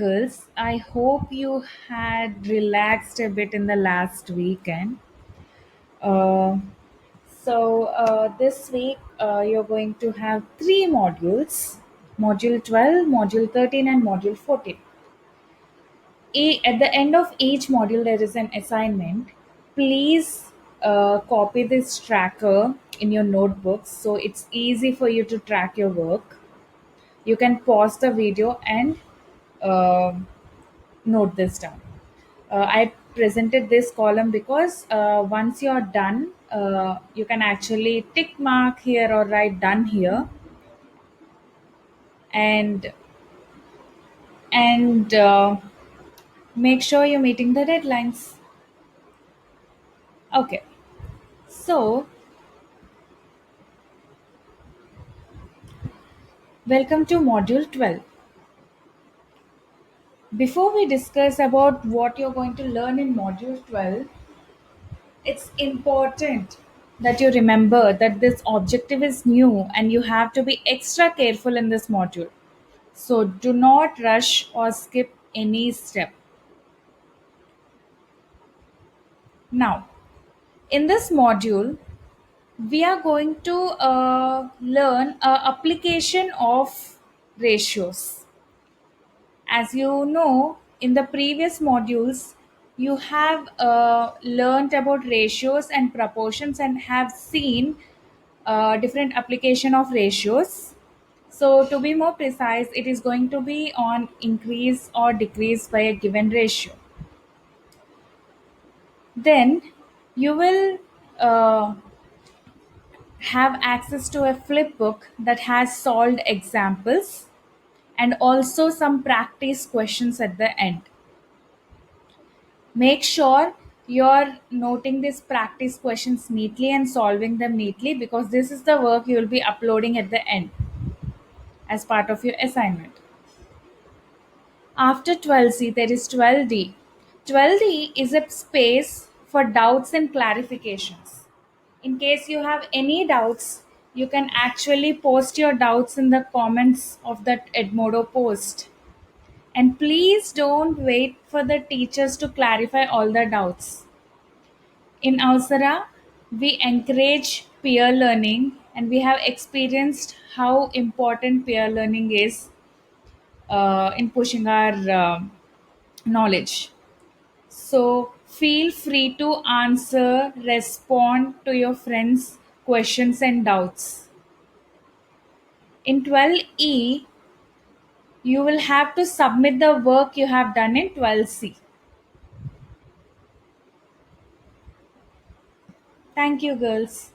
Girls, I hope you had relaxed a bit in the last weekend. Uh, this week you're going to have three modules: Module 12, Module 13, and Module 14. At the end of each module, there is an assignment. Please copy this tracker in your notebooks so it's easy for you to track your work. You can pause the video and uh, note this down. I presented this column because once you're done, you can actually tick mark here or write done here, and and make sure you're meeting the deadlines. Okay, so welcome to Module 12. Before we discuss about what you're going to learn in Module 12, it's important that you remember that this objective is new and you have to be extra careful in this module. So do not rush or skip any step. Now, in this module, we are going to learn application of ratios. As you know, in the previous modules, you have learned about ratios and proportions and have seen different application of ratios. So to be more precise, it is going to be on increase or decrease by a given ratio. Then you will have access to a flip book that has solved examples and also some practice questions at the end. Make sure you're noting these practice questions neatly and solving them neatly, because this is the work you will be uploading at the end as part of your assignment. After 12C, there is 12D. 12D is a space for doubts and clarifications. In case you have any doubts, you can actually post your doubts in the comments of that Edmodo post. And please don't wait for the teachers to clarify all the doubts. In Ausara, we encourage peer learning, and we have experienced how important peer learning is in pushing our knowledge. So feel free to answer, respond to your friends' questions and doubts. In 12E, you will have to submit the work you have done in 12C. Thank you, girls.